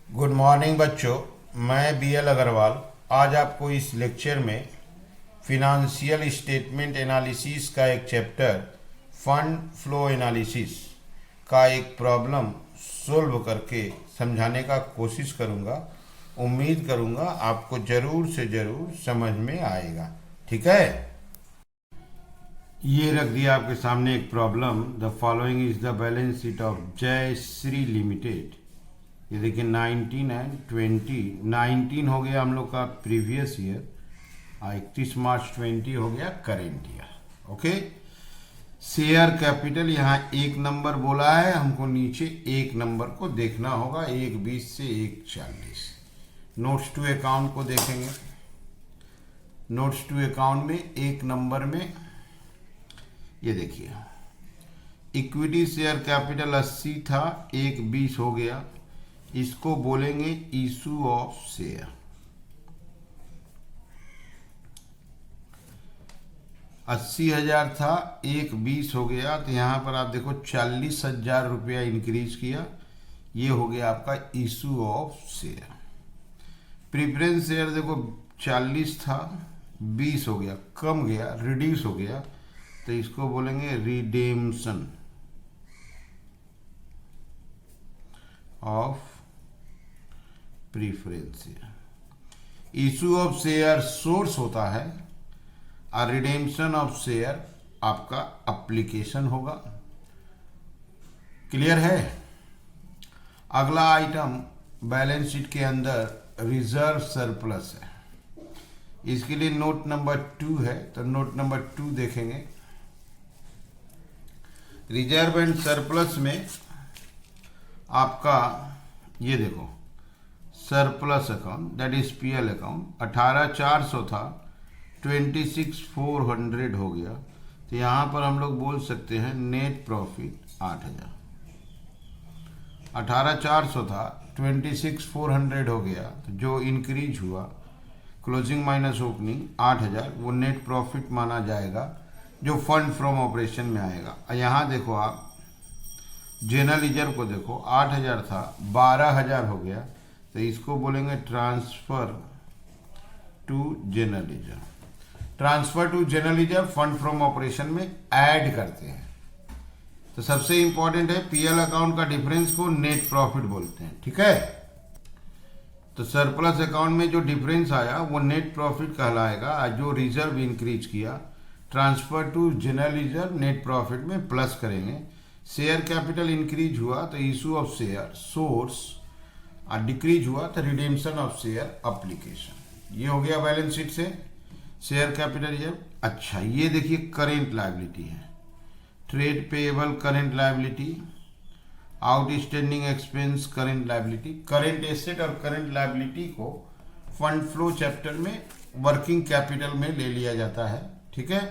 Good morning बच्चों। मैं B L Agarwal आज आपको इस लेक्चर में फिनंशियल स्टेटमेंट एनालिसिस का एक चैप्टर फंड फ्लो एनालिसिस का एक प्रॉब्लम सोल्व करके समझाने का कोशिश करूंगा। उम्मीद करूंगा आपको ज़रूर से ज़रूर समझ में आएगा। ठीक है, ये रख दिया आपके सामने एक problem. The following is the balance sheet of जय श्री लिमिटेड। ये देखिए 19 एंड 20। 19 हो गया हम लोग का प्रीवियस ईयर, 31 मार्च 20 हो गया current year. Okay, share capital यहाँ 1 नंबर बोला है, हमको नीचे 1 नंबर को देखना होगा, 1:20 से 1:40। नोट्स टू अकाउंट को देखेंगे। नोट्स टू अकाउंट में 1 नंबर में ये देखिए इक्विटी शेयर कैपिटल 80 था, 1:20 हो गया। इसको बोलेंगे इशू ऑफ शेयर। अस्सी हजार था, 1:20 हो गया, तो यहां पर आप देखो 40,000 रुपया इंक्रीज किया। ये हो गया आपका issue of share. Preference share देखो 40 था, 20 हो गया, कम गया, रिड्यूस हो गया, तो इसको बोलेंगे redemption of preference share. Issue of share source होता है और रिडेम्पशन ऑफ शेयर आपका एप्लीकेशन होगा। क्लियर है। अगला आइटम बैलेंस शीट के अंदर रिजर्व सरप्लस है। इसके लिए नोट नंबर 2 है, तो नोट नंबर 2 देखेंगे। रिजर्व एंड सरप्लस में आपका ये देखो surplus account that is PL account 18,400 था, 26,400 हो गया। तो यहाँ पर हम लोग बोल सकते हैं नेट प्रॉफिट 8,000। 18,400 था, 26,400 हो गया, तो जो इंक्रीज हुआ क्लोजिंग माइनस ओपनिंग 8,000, वो नेट प्रॉफिट माना जाएगा, जो फंड फ्रॉम ऑपरेशन में आएगा। यहाँ देखो आप जनरल रिजर्व को देखो 8,000 था, 12,000 हो गया, तो इसको बोलेंगे transfer to general reserve. Transfer to general reserve fund from operation में ऐड करते हैं। तो सबसे इंपॉर्टेंट है पीएल अकाउंट का डिफरेंस को नेट प्रॉफिट बोलते हैं। ठीक है, तो सरप्लस अकाउंट में जो डिफरेंस आया वो नेट प्रॉफिट कहलाएगा। जो रिजर्व इंक्रीज किया transfer to general reserve net profit में प्लस करेंगे। शेयर कैपिटल इंक्रीज हुआ तो इशू ऑफ शेयर सोर्स, और डिक्रीज हुआ तो रिडेम्पशन ऑफ शेयर एप्लीकेशन। ये हो गया बैलेंस शीट से शेयर कैपिटल रिजर्व। अच्छा, ये देखिए करेंट लायबिलिटी है, trade payable current liability, outstanding expense current liability. Current asset और करेंट लायबिलिटी को फंड फ्लो चैप्टर में वर्किंग कैपिटल में ले लिया जाता है। ठीक है।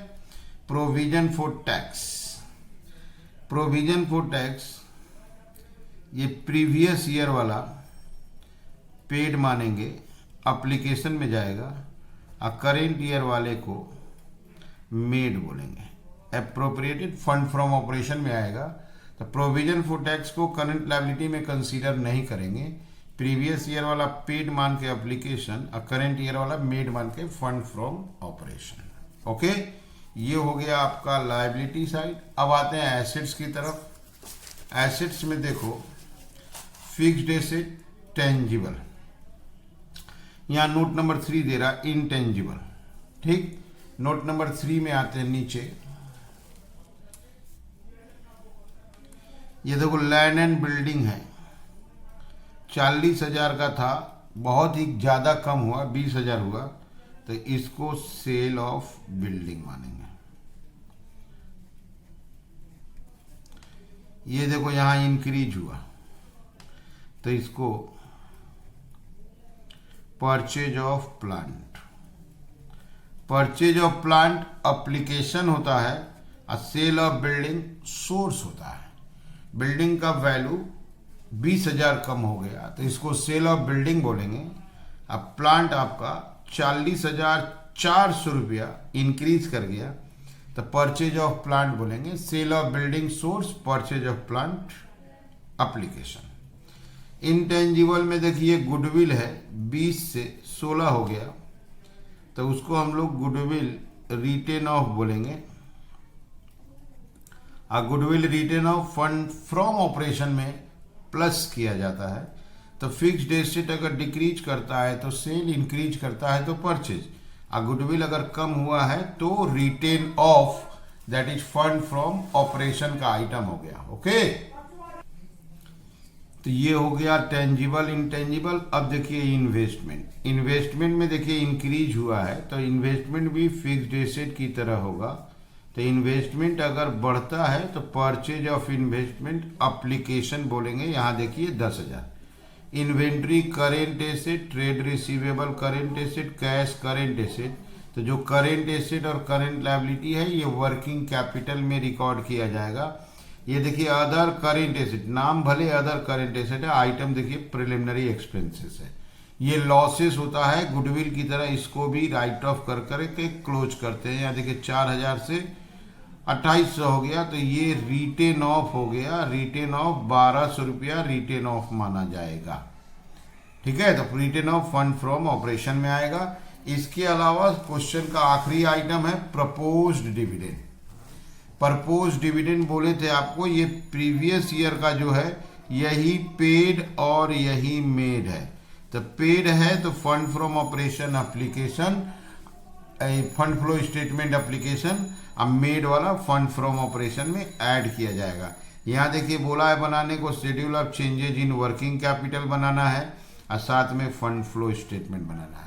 Provision for tax, provision for tax ये प्रीवियस ईयर वाला पेड मानेंगे, एप्लीकेशन में जाएगा, और करेंट ईयर वाले को मेड बोलेंगे, एप्रोप्रिएटेड फंड फ्रॉम ऑपरेशन में आएगा। तो प्रोविजन फॉर टैक्स को करंट लायबिलिटी में कंसीडर नहीं करेंगे। प्रीवियस ईयर वाला पेड मान के एप्लीकेशन और करेंट ईयर वाला मेड मान के फंड फ्रॉम ऑपरेशन। ओके, ये हो गया आपका लायबिलिटी साइड। अब आते हैं एसेट्स की तरफ। एसेट्स में देखो फिक्स्ड एसेट, टेंजिबल, यहाँ नोट नंबर 3 दे रहा इनटेंजिबल। ठीक, नोट नंबर 3 में आते हैं नीचे, ये देखो लैंड एंड बिल्डिंग है, 40,000 का था, बहुत ही ज़्यादा कम हुआ, 20,000 हुआ, तो इसको सेल ऑफ बिल्डिंग मानेंगे। ये देखो यहाँ इंक्रीज हुआ, तो इसको purchase of plant. Purchase of plant application होता है और सेल ऑफ बिल्डिंग सोर्स होता है। बिल्डिंग का वैल्यू 20,000 कम हो गया, तो इसको सेल ऑफ बिल्डिंग बोलेंगे। अब प्लांट आपका 40,400 रुपया इंक्रीज कर गया, तो परचेज ऑफ प्लांट बोलेंगे। Sale of building source, purchase of plant application. Intangible में देखिए गुडविल है, 20 से 16 हो गया, तो उसको हम लोग गुडविल रिटेन ऑफ बोलेंगे। Goodwill written off fund from operation में प्लस किया जाता है। तो फिक्स्ड एसेट अगर डिक्रीज करता है तो सेल, इंक्रीज करता है तो परचेज। गुडविल अगर कम हुआ है तो written off, that is fund from operation का आइटम हो गया। ओके, तो ये हो गया टेंजिबल इंटेंजिबल। अब देखिए इन्वेस्टमेंट। इन्वेस्टमेंट में देखिए इंक्रीज हुआ है तो इन्वेस्टमेंट भी फिक्स्ड एसेट की तरह होगा। तो इन्वेस्टमेंट अगर बढ़ता है तो परचेज ऑफ इन्वेस्टमेंट एप्लीकेशन बोलेंगे। यहाँ देखिए 10,000। Inventory current asset, trade receivable current asset, cash current asset. तो जो करेंट एसेट और करेंट लायबिलिटी है ये वर्किंग कैपिटल में रिकॉर्ड किया जाएगा। ये देखिए अदर करेंट एसेट, नाम भले अदर करेंट एसेट है, आइटम देखिए प्रिलिमिनरी एक्सपेंसेस है। ये लॉसेस होता है गुडविल की तरह, इसको भी राइट ऑफ कर करके क्लोज करते हैं। यहाँ देखिए 4,000 से 2,800 हो गया, तो ये रिटेन ऑफ हो गया। रिटेन ऑफ 1,200 रुपया रिटेन ऑफ माना जाएगा। ठीक है, तो written off fund from operation में आएगा। इसके अलावा क्वेश्चन का आखिरी आइटम है प्रपोज्ड डिविडेंड। प्रपोज डिविडेंड बोले थे आपको, ये प्रीवियस ईयर का जो है यही पेड और यही मेड है। तो पेड है तो fund from operation application, fund flow statement application, अब मेड वाला फंड फ्रॉम ऑपरेशन में ऐड किया जाएगा। यहाँ देखिए बोला है बनाने को schedule of changes in working capital बनाना है और साथ में फंड फ्लो स्टेटमेंट बनाना है।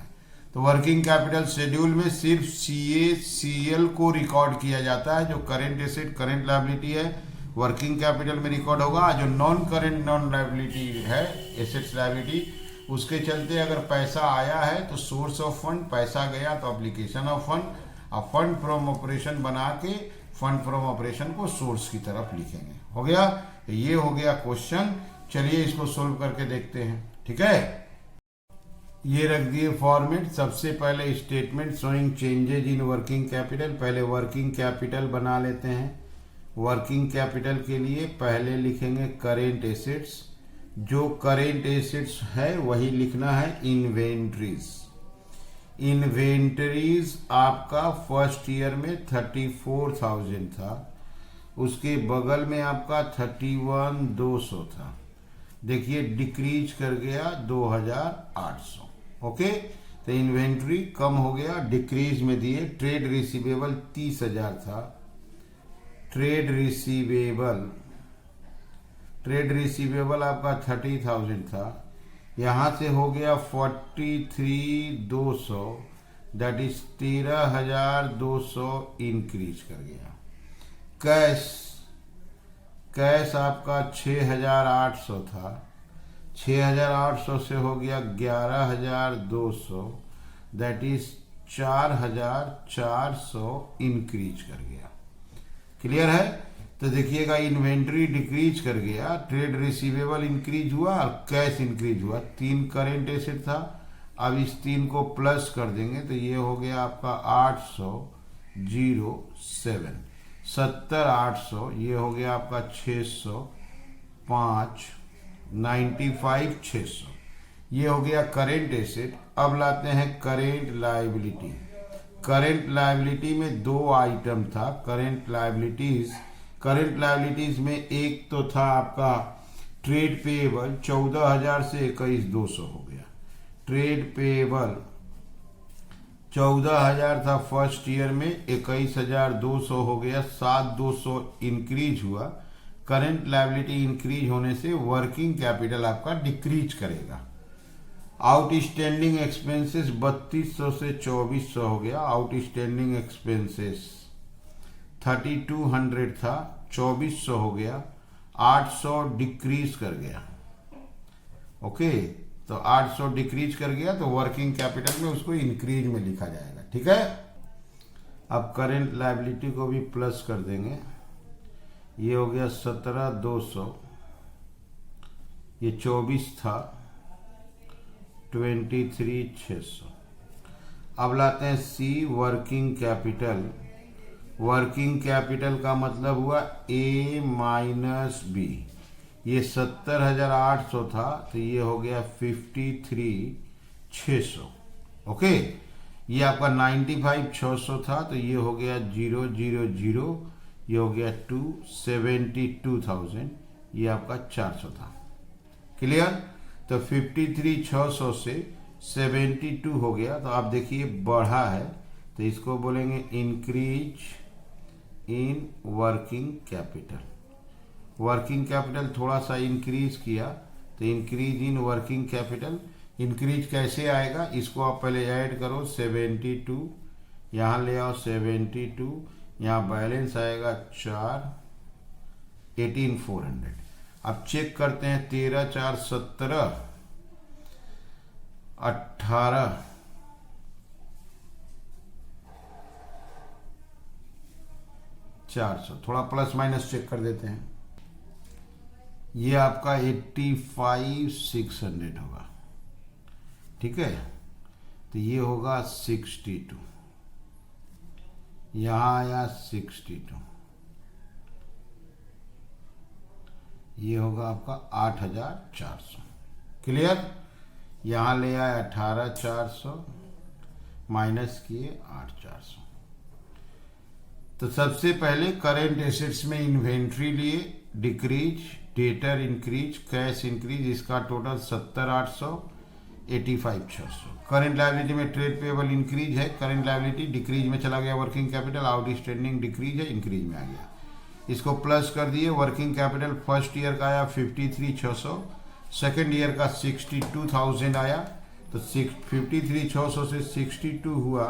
तो वर्किंग कैपिटल शेड्यूल में सिर्फ सीए सीएल को रिकॉर्ड किया जाता है। जो करेंट एसेट करेंट लायबिलिटी है वर्किंग कैपिटल में रिकॉर्ड होगा। जो नॉन करेंट नॉन लायबिलिटी है एसेट्स लायबिलिटी, उसके चलते अगर पैसा आया है तो सोर्स ऑफ फंड, पैसा गया तो एप्लीकेशन ऑफ फंड, और फंड फ्रॉम ऑपरेशन बना के फंड फ्रॉम ऑपरेशन को सोर्स की तरफ लिखेंगे। हो गया, ये हो गया क्वेश्चन। चलिए इसको सोल्व करके देखते हैं। ठीक है, ये रख दिए फॉर्मेट। सबसे पहले statement showing changes in working capital. पहले वर्किंग कैपिटल बना लेते हैं। वर्किंग कैपिटल के लिए पहले लिखेंगे करेंट एसेट्स। जो करेंट एसेट्स है वही लिखना है इन्वेंट्रीज। इन्वेंटरीज आपका फर्स्ट ईयर में 34,000 था, उसके बगल में आपका 31,200 था। देखिए डिक्रीज कर गया 2,800। ओके, तो इन्वेंट्री कम हो गया, डिक्रीज में दिए। ट्रेड रिसीवेबल 30,000 था। ट्रेड रिसीवेबल आपका 30,000 था, यहाँ से हो गया 43,200, दैट इज 13,200 इंक्रीज कर गया। कैश आपका 6,800 था, 6,800 से हो गया 11,200, दैट इज 4,400 इंक्रीज कर गया। क्लियर है? तो देखिएगा इन्वेंट्री डिक्रीज कर गया, ट्रेड रिसीवेबल इंक्रीज हुआ और कैश इंक्रीज हुआ। 3 करेंट एसेट था, अब इस 3 को प्लस कर देंगे तो ये हो गया आपका 800,07, 70,800, ये हो गया आपका 605, 95,600, ये हो गया करेंट एसेट। अब लाते हैं करेंट लायबिलिटी। करेंट लायबिलिटी में 2 आइटम था करेंट लायबिलिटीज में। एक तो था आपका ट्रेड पेएबल, 14,000 से 21,200 हो गया। ट्रेड पेएबल 14,000 था फर्स्ट ईयर में, 21,200 हो गया, 7,200 इंक्रीज हुआ। करंट लायबिलिटी इंक्रीज होने से वर्किंग कैपिटल आपका डिक्रीज करेगा। आउटस्टैंडिंग एक्सपेंसेस 3,200 से 2,400 हो गया। आउटस्टैंडिंग एक्सपेंसेस 3,200 था, 2,400 हो गया, 800 डिक्रीज कर गया। ओके, तो 800 डिक्रीज कर गया तो वर्किंग कैपिटल में उसको इंक्रीज में लिखा जाएगा। ठीक है, अब करेंट लायबिलिटी को भी प्लस कर देंगे। ये हो गया 17,200, ये 24 था, 23,600। अब लाते हैं सी वर्किंग कैपिटल। वर्किंग कैपिटल का मतलब हुआ ए माइनस बी। ये 70,800 था, तो ये हो गया 53,600। ओके, ये आपका 95,600 था, तो ये हो गया 000, ये हो गया 272,000, ये आपका 400 था। क्लियर? तो 53,600 से 72 हो गया, तो आप देखिए बढ़ा है, तो इसको बोलेंगे increase in working capital. Working capital थोड़ा सा इंक्रीज किया, तो increase in working capital. Increase कैसे आएगा, इसको आप पहले ऐड करो 72, यहाँ ले आओ 72, यहाँ बैलेंस आएगा 18,400। अब चेक करते हैं, 13 4 17, 18, 400, थोड़ा प्लस माइनस चेक कर देते हैं। ये आपका 85,600 होगा। ठीक है, तो ये होगा 62, यहाँ आया 62, ये होगा आपका 8,400। क्लियर? यहाँ ले आए 18,400, माइनस किए 8,400। तो सबसे पहले करेंट एसेट्स में इन्वेंट्री लिए, decrease, debtor increase, cash increase, इसका टोटल 70,800, 85,600। करेंट लायबिलिटी में ट्रेड पेबल इंक्रीज है, करेंट लायबिलिटी डिक्रीज में चला गया, वर्किंग कैपिटल आउटस्टैंडिंग डिक्रीज है, इंक्रीज में आ गया। इसको प्लस कर दिए, वर्किंग कैपिटल फर्स्ट ईयर का आया 53,600, सेकेंड ईयर का 62,000 आया, तो 53,600 से 62 हुआ,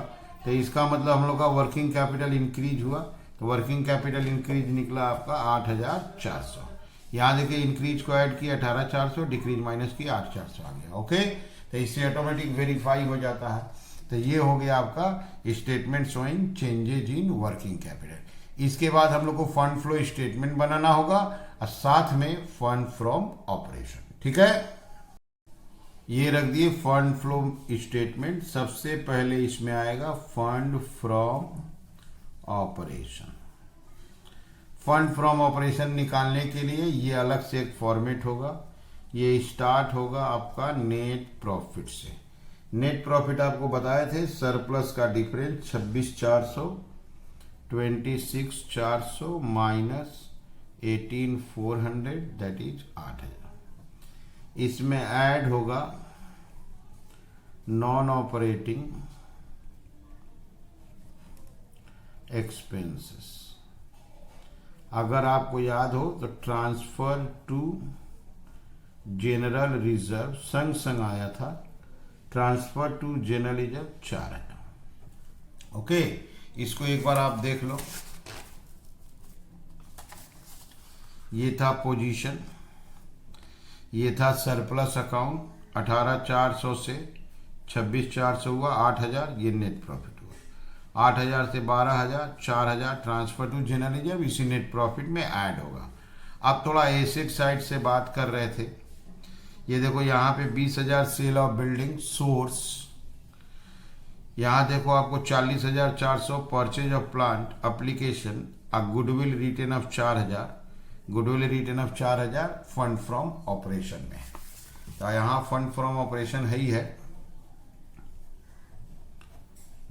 तो इसका मतलब हम लोग का वर्किंग कैपिटल इंक्रीज हुआ, तो वर्किंग कैपिटल इंक्रीज निकला आपका 8,400। यहाँ देखिए इंक्रीज को ऐड किया 18,400, डिक्रीज माइनस किया 8,400 आ गया। ओके, तो इससे ऑटोमेटिक वेरीफाई हो जाता है। तो ये हो गया आपका statement showing changes in working capital. इसके बाद हम लोग को फंड फ्लो स्टेटमेंट बनाना होगा और साथ में फंड फ्रॉम ऑपरेशन। ठीक है, ये रख दिए फंड फ्लो स्टेटमेंट। सबसे पहले इसमें आएगा fund from operation. Fund from operation निकालने के लिए ये अलग से एक फॉर्मेट होगा। ये स्टार्ट होगा आपका नेट प्रॉफिट से। नेट प्रॉफिट आपको बताए थे, सरप्लस का डिफरेंस 26,400, 26,400 माइनस 18,400, दैट इज 8,000। इसमें ऐड होगा नॉन ऑपरेटिंग एक्सपेंसेस। अगर आपको याद हो तो ट्रांसफर टू जनरल रिजर्व संग संग आया था, transfer to general reserve 4,000। Okay, इसको एक बार आप देख लो। ये था पोजीशन, ये था सरप्लस अकाउंट, 18,400 से 26,400 हुआ 8,000, ये नेट प्रॉफिट हुआ। 8,000 से 12,000, 4,000 ट्रांसफर टू जनरल रिजर्व, इसी नेट प्रॉफिट में ऐड होगा। अब थोड़ा एसेट साइड से बात कर रहे थे। ये देखो यहाँ पे 20,000 सेल ऑफ बिल्डिंग सोर्स, यहाँ देखो आपको 40,400 purchase of plant application, goodwill written off 4,000, goodwill return of 4,000 fund from operation में। तो यहाँ फंड फ्रॉम ऑपरेशन है ही है।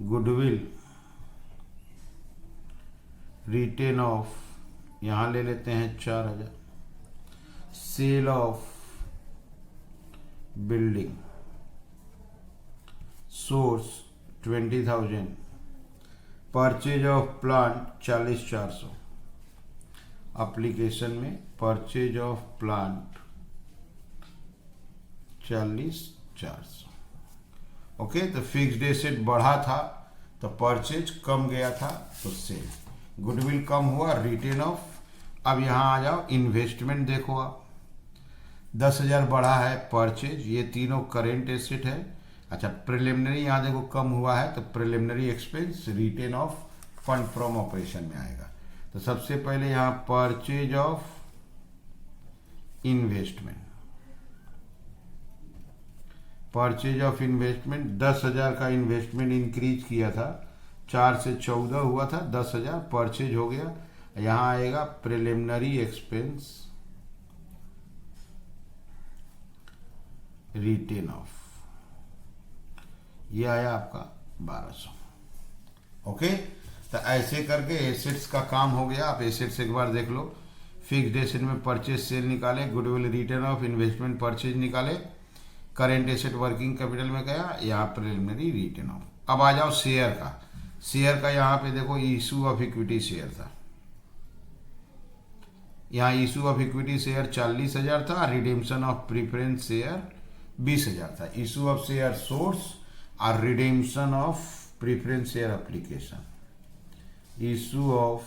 गुडविल रिटेन ऑफ, यहाँ ले लेते हैं 4,000, sale of building source 20,000, purchase of plant 40,400, application में परचेज ऑफ प्लांट 40,400। ओके, तो फिक्स्ड एसेट बढ़ा था तो परचेज कम गया था तो सेल, गुडविल कम हुआ, रिटेन ऑफ। अब यहाँ आ जाओ, इन्वेस्टमेंट देखो आप, 10,000 बढ़ा है परचेज, ये तीनों करेंट एसेट है। अच्छा, प्रिलिमिनरी यहाँ देखो कम हुआ है, तो preliminary expense written off fund from operation में आएगा। तो सबसे पहले यहाँ purchase of investment, purchase of investment 10,000 का इन्वेस्टमेंट इंक्रीज किया था, 4 से 14 हुआ था, 10,000 परचेज हो गया। यहाँ आएगा प्रिलिमिनरी एक्सपेंस रिटेन ऑफ, ये आया आपका 1200। ओके, तो ऐसे करके एसेट्स का काम हो गया। आप एसेट्स एक बार देख लो। फिक्स्ड एसेट में परचेज सेल निकाले, goodwill return of, investment purchase निकाले, करेंट एसेट वर्किंग कैपिटल में गया, यहाँ प्रिलिमिनरी रिटर्न ऑफ। अब आ जाओ शेयर का। शेयर का यहाँ पे देखो इशू ऑफ इक्विटी शेयर था, यहाँ इशू ऑफ इक्विटी शेयर 40,000 था, रिडेम्पशन ऑफ प्रीफरेंस शेयर 20,000 था। इशू ऑफ शेयर सोर्स और redemption of preference share application. Issue of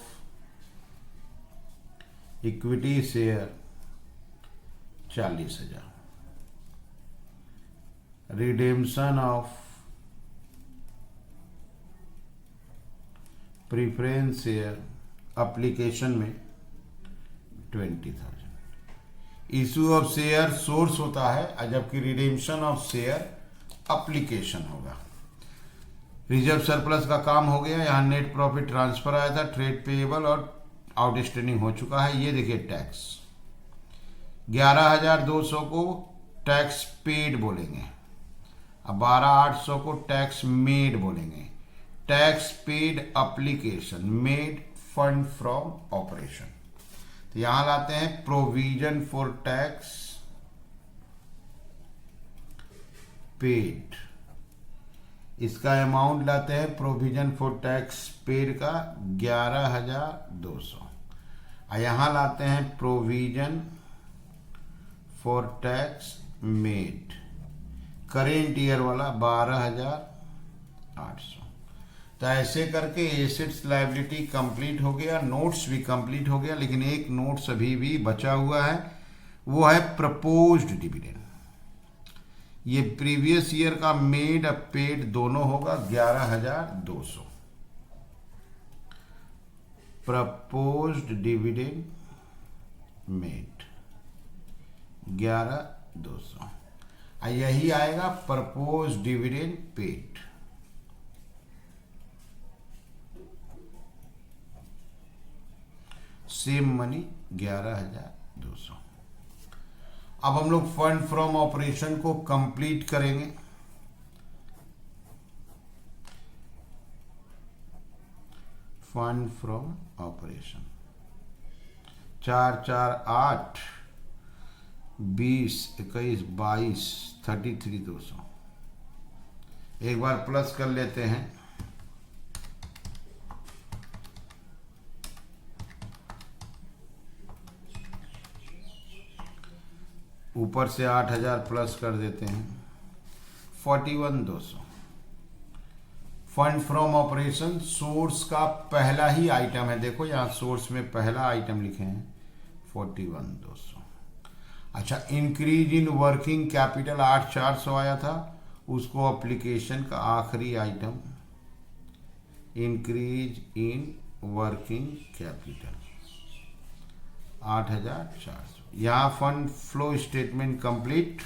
equity share 40,000, redemption of preference share application में 20,000। इशू ऑफ शेयर सोर्स होता है, जबकि redemption of share application होगा। Reserve surplus का काम हो गया। यहाँ नेट प्रॉफिट ट्रांसफर आया था, ट्रेड पेएबल और आउटस्टैंडिंग हो चुका है। ये देखिए टैक्स 11,200 को टैक्स पेड बोलेंगे, अब 12,800 को टैक्स मेड बोलेंगे। Tax paid application, made fund from operation. तो यहां लाते हैं प्रोविजन फॉर टैक्स पेड, इसका अमाउंट लाते हैं प्रोविजन फॉर टैक्स पेड का 11,200। यहां लाते हैं provision for tax made, current year वाला 12,800। तो ऐसे करके एसेट्स लायबिलिटी कंप्लीट हो गया, नोट्स भी कंप्लीट हो गया, लेकिन एक नोट्स अभी भी बचा हुआ है, वो है प्रपोज्ड डिविडेंड। ये प्रीवियस ईयर का मेड और पेड दोनों होगा 11,200। प्रपोज्ड डिविडेंड मेड 11,200, यही आएगा proposed dividend paid. Same money 11,200। अब हम लोग फंड फ्रॉम ऑपरेशन को कंप्लीट करेंगे। Fund from operation 4, 4, 8, 20, 21, 22, 33,200। एक बार प्लस कर लेते हैं। ऊपर से 8,000 प्लस कर देते हैं, 41,200। फंड फ्रॉम ऑपरेशन सोर्स का पहला ही आइटम है, देखो यहाँ सोर्स में पहला आइटम लिखे हैं 41,200। अच्छा, इंक्रीज इन वर्किंग कैपिटल 8,400 आया था, उसको एप्लीकेशन का आखिरी item increase in working capital 8,400। यहाँ fund flow statement complete,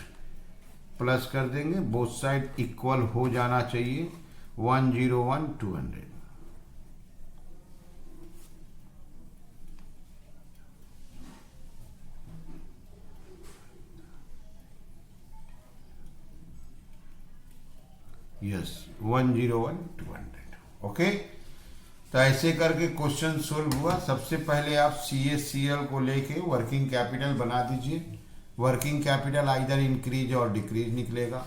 plus कर देंगे, बोथ साइड इक्वल हो जाना चाहिए 101,200। यस, 101,200। ओके, तो ऐसे करके क्वेश्चन सोल्व हुआ। सबसे पहले आप CACL को लेके वर्किंग कैपिटल बना दीजिए। वर्किंग कैपिटल आइदर इंक्रीज और डिक्रीज निकलेगा।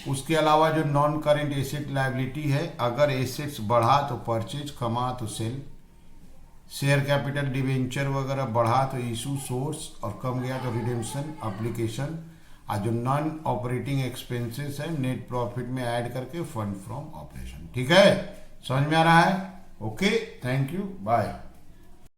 उसके अलावा जो नॉन करेंट एसेट लायबिलिटी है, अगर एसेट्स बढ़ा तो परचेज, कमा तो सेल, शेयर कैपिटल डिवेंचर वगैरह बढ़ा तो इशू सोर्स, और कम गया तो रिडेम्पशन एप्लीकेशन, और जो नॉन ऑपरेटिंग एक्सपेंसेस है नेट प्रॉफिट में ऐड करके फंड फ्रॉम ऑपरेशन। ठीक है, समझ में आ रहा है? Okay, thank you, bye.